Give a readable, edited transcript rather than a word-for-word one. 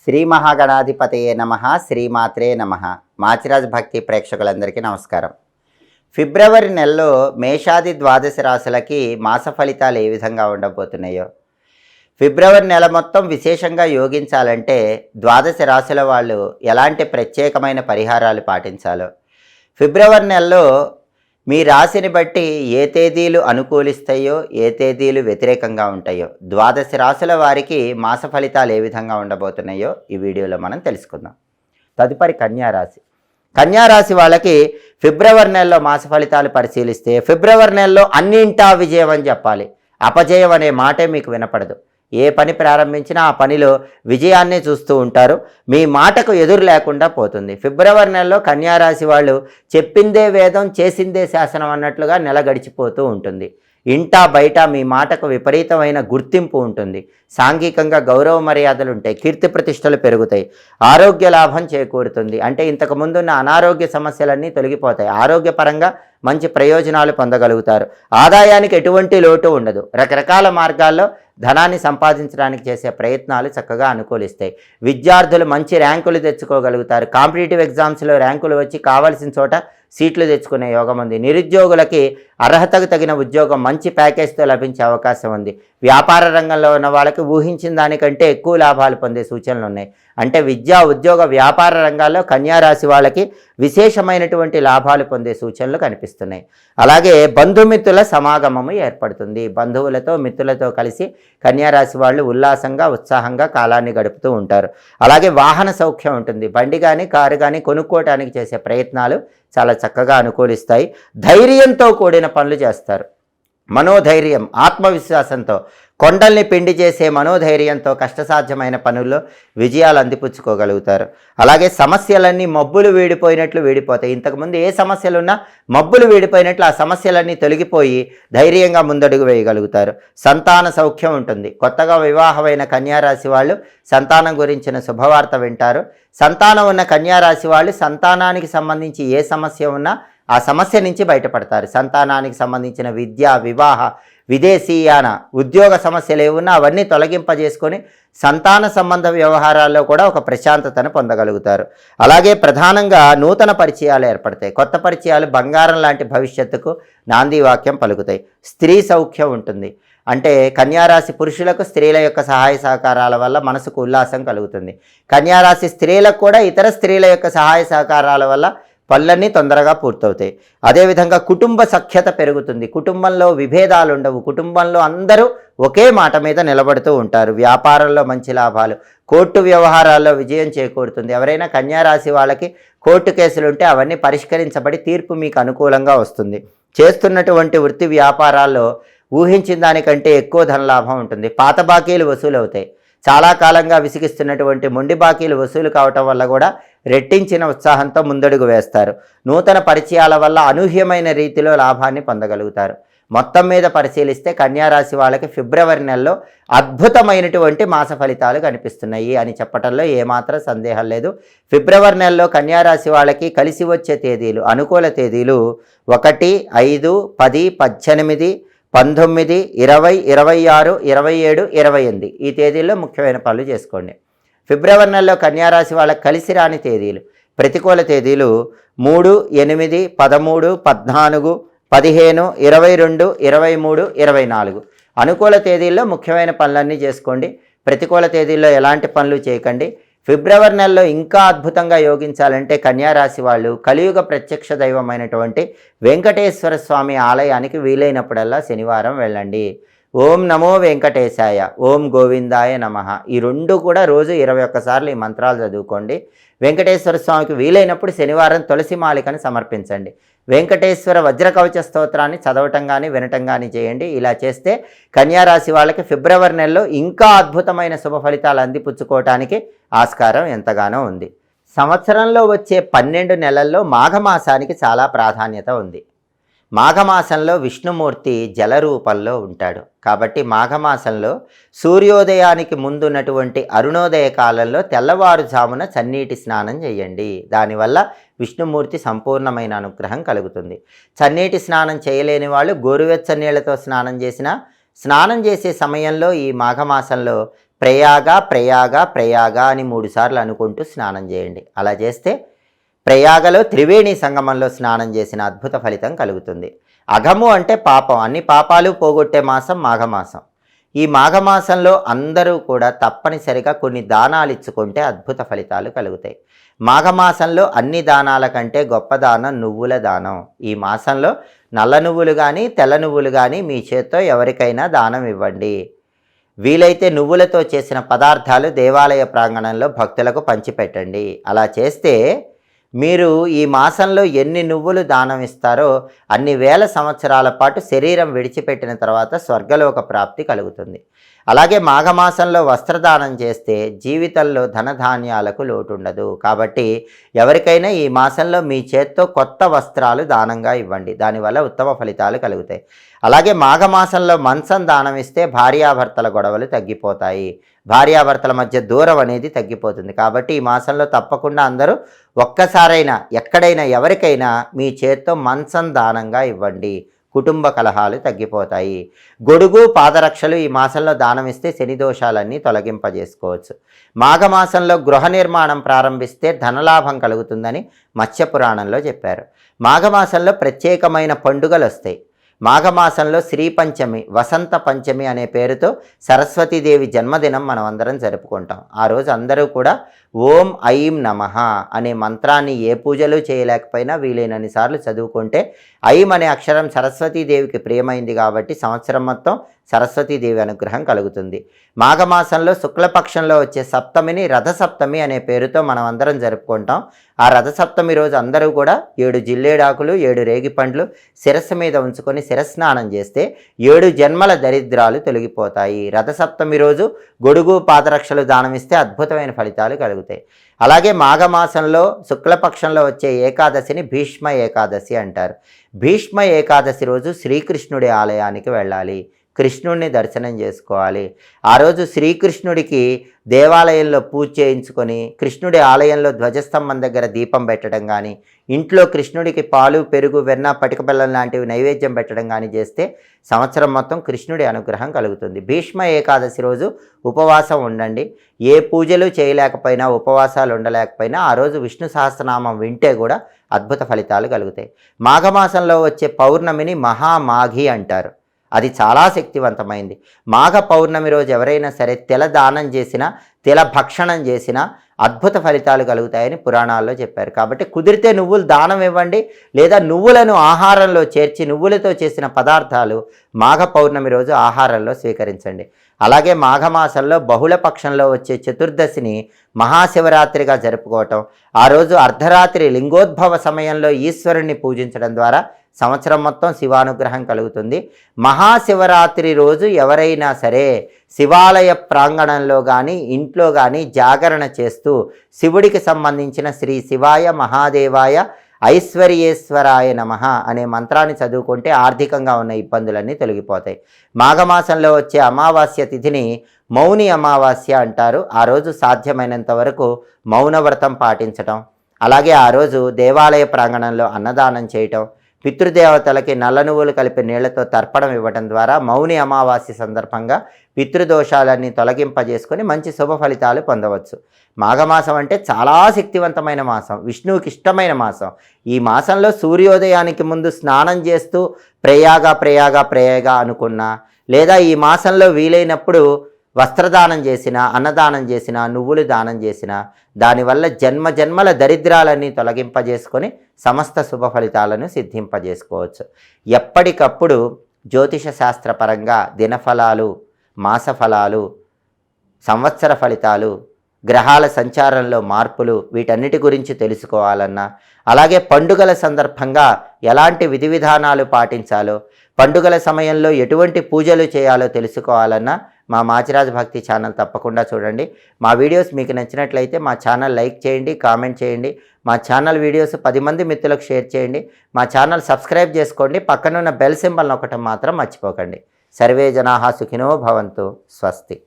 శ్రీ మహాగణాధిపతయే నమః, శ్రీమాత్రే నమః. మాచిరాజ్ భక్తి ప్రేక్షకులందరికీ నమస్కారం. ఫిబ్రవరి నెలలో మేషాది ద్వాదశ రాశులకి మాస ఫలితాలు ఏ విధంగా ఉండబోతున్నాయో, ఫిబ్రవరి నెల మొత్తం విశేషంగా యోగించాలంటే ద్వాదశ రాశుల వాళ్ళు ఎలాంటి ప్రత్యేకమైన పరిహారాలు పాటించాలో, ఫిబ్రవరి నెలలో మీ రాశిని బట్టి ఏ తేదీలు అనుకూలిస్తాయో, ఏ తేదీలు వ్యతిరేకంగా ఉంటాయో, ద్వాదశ రాశుల వారికి మాస ఫలితాలు ఏ విధంగా ఉండబోతున్నాయో ఈ వీడియోలో మనం తెలుసుకుందాం. తదుపరి కన్యారాశి. కన్యారాశి వాళ్ళకి ఫిబ్రవరి నెలలో మాస ఫలితాలు పరిశీలిస్తే, ఫిబ్రవరి నెలలో అన్నింటా విజయం అని చెప్పాలి. అపజయం అనే మాటే మీకు వినపడదు. ఏ పని ప్రారంభించినా ఆ పనిలో విజయాన్ని చూస్తూ ఉంటారు. మీ మాటకు ఎదురు లేకుండా పోతుంది. ఫిబ్రవరి నెలలో కన్యారాశి వాళ్ళు చెప్పిందే వేదం, చేసిందే శాసనం అన్నట్లుగా నెల గడిచిపోతూ ఉంటుంది. ఇంటా బయట మీ మాటకు విపరీతమైన గుర్తింపు ఉంటుంది. సాంఘికంగా గౌరవ మర్యాదలు ఉంటాయి. కీర్తి ప్రతిష్టలు పెరుగుతాయి. ఆరోగ్య లాభం చేకూరుతుంది. అంటే ఇంతకుముందున్న అనారోగ్య సమస్యలన్నీ తొలగిపోతాయి. ఆరోగ్యపరంగా మంచి ప్రయోజనాలు పొందగలుగుతారు. ఆదాయానికి ఎటువంటి లోటు ఉండదు. రకరకాల మార్గాల్లో ధనాన్ని సంపాదించడానికి చేసే ప్రయత్నాలు చక్కగా అనుకూలిస్తాయి. విద్యార్థులు మంచి ర్యాంకులు తెచ్చుకోగలుగుతారు. కాంపిటేటివ్ ఎగ్జామ్స్లో ర్యాంకులు వచ్చి కావాల్సిన చోట సీట్లు తెచ్చుకునే యోగం ఉంది. నిరుద్యోగులకి అర్హతకు తగిన ఉద్యోగం మంచి ప్యాకేజ్తో లభించే అవకాశం ఉంది. వ్యాపార రంగంలో ఉన్న వాళ్ళకి ఊహించిన దానికంటే ఎక్కువ లాభాలు పొందే సూచనలు ఉన్నాయి. అంటే విద్యా, ఉద్యోగ, వ్యాపార రంగాల్లో కన్యారాశి వాళ్ళకి విశేషమైనటువంటి లాభాలు పొందే సూచనలు కనిపిస్తున్నాయి. అలాగే బంధుమిత్రుల సమాగమము ఏర్పడుతుంది. బంధువులతో, మిత్రులతో కలిసి కన్యారాశి వాళ్ళు ఉల్లాసంగా, ఉత్సాహంగా కాలాన్ని గడుపుతూ ఉంటారు. అలాగే వాహన సౌఖ్యం ఉంటుంది. బండి కానీ, కారు కానీ కొనుక్కోవటానికి చేసే ప్రయత్నాలు చాలా చక్కగా అనుకూలిస్తాయి. ధైర్యంతో కూడిన పనులు చేస్తారు. మనోధైర్యం, ఆత్మవిశ్వాసంతో, కొండల్ని పిండి చేసే మనోధైర్యంతో కష్టసాధ్యమైన పనుల్లో విజయాలు అందిపుచ్చుకోగలుగుతారు. అలాగే సమస్యలన్నీ మబ్బులు వీడిపోయినట్లు వీడిపోతాయి. ఇంతకుముందు ఏ సమస్యలున్నా మబ్బులు వీడిపోయినట్లు ఆ సమస్యలన్నీ తొలగిపోయి ధైర్యంగా ముందడుగు వేయగలుగుతారు. సంతాన సౌఖ్యం ఉంటుంది. కొత్తగా వివాహమైన కన్యారాశి వాళ్ళు సంతానం గురించిన శుభవార్త వింటారు. సంతానం ఉన్న కన్యారాశి వాళ్ళు సంతానానికి సంబంధించి ఏ సమస్య ఉన్నా ఆ సమస్య నుంచి బయటపడతారు. సంతానానికి సంబంధించిన విద్య, వివాహ, విదేశీయాన, ఉద్యోగ సమస్యలు ఏమున్నా అవన్నీ తొలగింపజేసుకొని సంతాన సంబంధ వ్యవహారాల్లో కూడా ఒక ప్రశాంతతను పొందగలుగుతారు. అలాగే ప్రధానంగా నూతన పరిచయాలు ఏర్పడతాయి. కొత్త పరిచయాలు బంగారం లాంటి భవిష్యత్తుకు నాంది వాక్యం పలుకుతాయి. స్త్రీ సౌఖ్యం ఉంటుంది. అంటే కన్యారాశి పురుషులకు స్త్రీల యొక్క సహాయ సహకారాల వల్ల మనసుకు ఉల్లాసం కలుగుతుంది. కన్యారాశి స్త్రీలకు కూడా ఇతర స్త్రీల యొక్క సహాయ సహకారాల వల్ల పనులన్నీ తొందరగా పూర్తవుతాయి. అదేవిధంగా కుటుంబ సఖ్యత పెరుగుతుంది. కుటుంబంలో విభేదాలు ఉండవు. కుటుంబంలో అందరూ ఒకే మాట మీద నిలబడుతూ ఉంటారు. వ్యాపారంలో మంచి లాభాలు, కోర్టు వ్యవహారాల్లో విజయం చేకూరుతుంది. ఎవరైనా కన్యారాశి వాళ్ళకి కోర్టు కేసులు ఉంటే అవన్నీ పరిష్కరించబడి తీర్పు మీకు అనుకూలంగా వస్తుంది. చేస్తున్నటువంటి వృత్తి వ్యాపారాల్లో ఊహించిన దానికంటే ఎక్కువ ధనలాభం ఉంటుంది. పాత బాకీలు వసూలు అవుతాయి. చాలా కాలంగా విసిగిస్తున్నటువంటి మొండి బాకీలు వసూలు కావటం వల్ల కూడా రెట్టించిన ఉత్సాహంతో ముందడుగు వేస్తారు. నూతన పరిచయాల వల్ల అనూహ్యమైన రీతిలో లాభాన్ని పొందగలుగుతారు. మొత్తం మీద పరిశీలిస్తే కన్యారాశి వాళ్ళకి ఫిబ్రవరి నెలలో అద్భుతమైనటువంటి మాస ఫలితాలు కనిపిస్తున్నాయి అని చెప్పడంలో ఏమాత్రం సందేహం లేదు. ఫిబ్రవరి నెలలో కన్యారాశి వాళ్ళకి కలిసి వచ్చే తేదీలు, అనుకూల తేదీలు 1, 5, 10, 18, 19, 20, 26, 27, 28 ఈ తేదీల్లో ముఖ్యమైన పనులు చేసుకోండి. ఫిబ్రవరి నెలలో కన్యారాశి వాళ్ళకి కలిసి రాని తేదీలు, ప్రతికూల తేదీలు 3, 8, 13, 14, 15, 22, 23, 24. అనుకూల తేదీల్లో ముఖ్యమైన పనులన్నీ చేసుకోండి. ప్రతికూల తేదీల్లో ఎలాంటి పనులు చేయకండి. ఫిబ్రవరి నెలలో ఇంకా అద్భుతంగా యోగించాలంటే కన్యారాశి వాళ్ళు కలియుగ ప్రత్యక్ష దైవమైనటువంటి వెంకటేశ్వర స్వామి ఆలయానికి వీలైనప్పుడల్లా శనివారం వెళ్ళండి. ఓం నమో వెంకటేశాయ, ఓం గోవిందాయ నమః ఈ రెండు కూడా రోజు 21 సార్లు ఈ మంత్రాలు చదువుకోండి. వెంకటేశ్వర స్వామికి వీలైనప్పుడు శనివారం తులసి మాలికను సమర్పించండి. వెంకటేశ్వర వజ్రకవచ స్తోత్రాన్ని చదవటం కానీ వినటం కానీ చేయండి. ఇలా చేస్తే కన్యారాశి వాళ్ళకి ఫిబ్రవరి నెలలో ఇంకా అద్భుతమైన శుభ ఫలితాలు అందిపుచ్చుకోవటానికి ఆస్కారం ఎంతగానో ఉంది. సంవత్సరంలో వచ్చే 12 నెలల్లో మాఘమాసానికి చాలా ప్రాధాన్యత ఉంది. మాఘమాసంలో విష్ణుమూర్తి జల రూపంలో ఉంటాడు. కాబట్టి మాఘమాసంలో సూర్యోదయానికి ముందున్నటువంటి అరుణోదయ కాలంలో తెల్లవారుజామున చన్నీటి స్నానం చేయండి. దానివల్ల విష్ణుమూర్తి సంపూర్ణమైన అనుగ్రహం కలుగుతుంది. చన్నీటి స్నానం చేయలేని వాళ్ళు గోరువెచ్చని నీళ్లతో స్నానం చేసినా, స్నానం చేసే సమయంలో ఈ మాఘమాసంలో ప్రయాగ ప్రయాగ ప్రయాగ అని 3 సార్లు అనుకుంటూ స్నానం చేయండి. అలా చేస్తే ప్రయాగలో త్రివేణి సంగమంలో స్నానం చేసిన అద్భుత ఫలితం కలుగుతుంది. అఘము అంటే పాపం, అన్ని పాపాలు పోగొట్టే మాసం మాఘమాసం. ఈ మాఘమాసంలో అందరూ కూడా తప్పనిసరిగా కొన్ని దానాలు ఇచ్చుకుంటే అద్భుత ఫలితాలు కలుగుతాయి. మాఘమాసంలో అన్ని దానాల కంటే గొప్ప దానం నువ్వుల దానం. ఈ మాసంలో నల్ల నువ్వులు కానీ తెల్ల నువ్వులు కానీ మీ చేత్తో ఎవరికైనా దానం ఇవ్వండి. వీలైతే నువ్వులతో చేసిన పదార్థాలు దేవాలయ ప్రాంగణంలో భక్తులకు పంచిపెట్టండి. అలా చేస్తే మీరు ఈ మాసంలో ఎన్ని నువ్వులు దానం ఇస్తారో అన్ని వేల సంవత్సరాల పాటు శరీరం విడిచిపెట్టిన తర్వాత స్వర్గలోక ప్రాప్తి కలుగుతుంది. అలాగే మాఘమాసంలో వస్త్రదానం చేస్తే జీవితంలో ధనధాన్యాలకు లోటు ఉండదు. కాబట్టి ఎవరికైనా ఈ మాసంలో మీ చేత్తో కొత్త వస్త్రాలు దానంగా ఇవ్వండి. దానివల్ల ఉత్తమ ఫలితాలు కలుగుతాయి. అలాగే మాఘమాసంలో మంచం దానం ఇస్తే భార్యాభర్తల గొడవలు తగ్గిపోతాయి. భార్యాభర్తల మధ్య దూరం అనేది తగ్గిపోతుంది. కాబట్టి ఈ మాసంలో తప్పకుండా అందరూ ఒక్కసారైనా ఎక్కడైనా ఎవరికైనా మీ చేత్తో మంచం దానంగా ఇవ్వండి. కుటుంబ కలహాలు తగ్గిపోతాయి. గొడుగు పాదరక్షలు ఈ మాసంలో దానం ఇస్తే శని దోషాలన్నీ తొలగింపజేసుకోవచ్చు. మాఘమాసంలో గృహ నిర్మాణం ప్రారంభిస్తే ధనలాభం కలుగుతుందని మత్స్యపురాణంలో చెప్పారు. మాఘమాసంలో ప్రత్యేకమైన పండుగలు వస్తాయి. మాఘమాసంలో శ్రీ పంచమి, వసంత పంచమి అనే పేరుతో సరస్వతీదేవి జన్మదినం మనం అందరం జరుపుకుంటాం. ఆ రోజు అందరూ కూడా ఓం ఐం నమః అనే మంత్రాన్ని ఏ పూజలు చేయలేకపోయినా వీలైనన్ని సార్లు చదువుకుంటే, ఐం అనే అక్షరం సరస్వతీదేవికి ప్రియమైంది కాబట్టి సంవత్సరం మొత్తం సరస్వతీదేవి అనుగ్రహం కలుగుతుంది. మాఘమాసంలో శుక్లపక్షంలో వచ్చే సప్తమిని రథసప్తమి అనే పేరుతో మనం అందరం జరుపుకుంటాం. ఆ రథసప్తమి రోజు అందరూ కూడా 7 జిల్లేడాకులు 7 రేగిపండ్లు శిరస్సు మీద ఉంచుకొని శిరస్నానం చేస్తే 7 జన్మల దరిద్రాలు తొలగిపోతాయి. రథసప్తమి రోజు గొడుగు పాదరక్షలు దానమిస్తే అద్భుతమైన ఫలితాలు కలుగుతాయి. అలాగే మాఘమాసంలో శుక్లపక్షంలో వచ్చే ఏకాదశిని భీష్మ ఏకాదశి అంటారు. భీష్మ ఏకాదశి రోజు శ్రీకృష్ణుడి ఆలయానికి వెళ్ళాలి. కృష్ణుడిని దర్శనం చేసుకోవాలి. ఆ రోజు శ్రీకృష్ణుడికి దేవాలయంలో పూజ చేయించుకొని కృష్ణుడి ఆలయంలో ధ్వజస్తంభం దగ్గర దీపం పెట్టడం కానీ, ఇంట్లో కృష్ణుడికి పాలు పెరుగు వెన్న పటిక బెల్లం లాంటివి నైవేద్యం పెట్టడం కానీ చేస్తే సంవత్సరం మొత్తం కృష్ణుడి అనుగ్రహం కలుగుతుంది. భీష్మ ఏకాదశి రోజు ఉపవాసం ఉండండి. ఏ పూజలు చేయలేకపోయినా ఉపవాసాలు ఉండలేకపోయినా ఆ రోజు విష్ణు సహస్రనామం వింటే కూడా అద్భుత ఫలితాలు కలుగుతాయి. మాఘమాసంలో వచ్చే పౌర్ణమిని మహామాఘి అంటారు. అది చాలా శక్తివంతమైంది. మాఘ పౌర్ణమి రోజు ఎవరైనా సరే తిల దానం చేసినా తిల భక్షణం చేసినా అద్భుత ఫలితాలు కలుగుతాయని పురాణాల్లో చెప్పారు. కాబట్టి కుదిరితే నువ్వులు దానం ఇవ్వండి, లేదా నువ్వులను ఆహారంలో చేర్చి నువ్వులతో చేసిన పదార్థాలు మాఘ పౌర్ణమి రోజు ఆహారంలో స్వీకరించండి. అలాగే మాఘమాసంలో బహుళ పక్షంలో వచ్చే చతుర్దశిని మహాశివరాత్రిగా జరుపుకోవటం, ఆ రోజు అర్ధరాత్రి లింగోద్భవ సమయంలో ఈశ్వరుణ్ణి పూజించడం ద్వారా సంవత్సరం మొత్తం శివానుగ్రహం కలుగుతుంది. మహాశివరాత్రి రోజు ఎవరైనా సరే శివాలయ ప్రాంగణంలో కానీ ఇంట్లో కానీ జాగరణ చేస్తూ శివుడికి సంబంధించిన శ్రీ శివాయ మహాదేవాయ ఐశ్వర్యేశ్వరాయ నమః అనే మంత్రాన్ని చదువుకుంటే ఆర్థికంగా ఉన్న ఇబ్బందులన్నీ తొలగిపోతాయి. మాఘమాసంలో వచ్చే అమావాస్య తిథిని మౌని అమావాస్య అంటారు. ఆ రోజు సాధ్యమైనంత వరకు మౌనవ్రతం పాటించటం, అలాగే ఆ రోజు దేవాలయ ప్రాంగణంలో అన్నదానం చేయటం, పితృదేవతలకి నల్ల నువ్వులు కలిపి నీళ్లతో తర్పణం ఇవ్వడం ద్వారా మౌని అమావాస్య సందర్భంగా పితృదోషాలన్నీ తొలగింపజేసుకొని మంచి శుభ ఫలితాలు పొందవచ్చు. మాఘమాసం అంటే చాలా శక్తివంతమైన మాసం, విష్ణువుకి ఇష్టమైన మాసం. ఈ మాసంలో సూర్యోదయానికి ముందు స్నానం చేస్తూ ప్రయాగ అనుకున్నా, లేదా ఈ మాసంలో వీలైనప్పుడు వస్త్రదానం చేసిన, అన్నదానం చేసిన, నువ్వులు దానం చేసిన దానివల్ల జన్మల దరిద్రాలన్నీ తొలగింపజేసుకొని సమస్త శుభ ఫలితాలను సిద్ధింపజేసుకోవచ్చు. ఎప్పటికప్పుడు జ్యోతిష శాస్త్రపరంగా దినఫలాలు, మాస ఫలాలు, సంవత్సర ఫలితాలు, గ్రహాల సంచారంలో మార్పులు వీటన్నిటి గురించి తెలుసుకోవాలన్నా, అలాగే పండుగల సందర్భంగా ఎలాంటి విధి విధానాలు పాటించాలో, పండుగల సమయంలో ఎటువంటి పూజలు చేయాలో తెలుసుకోవాలన్నా మా మాచిరాజ్ భక్తి ఛానల్ తప్పకుండా చూడండి. మా వీడియోస్ మీకు నచ్చినట్లయితే మా ఛానల్ లైక్ చేయండి, కామెంట్ చేయండి. మా ఛానల్ వీడియోస్ 10 మంది మిత్రులకు షేర్ చేయండి. మా ఛానల్ సబ్స్క్రైబ్ చేసుకోండి. పక్కనున్న బెల్ సింబల్ నొక్కటం మాత్రం మర్చిపోకండి. సర్వే జనాః సుఖినో భవంతు. స్వస్తి.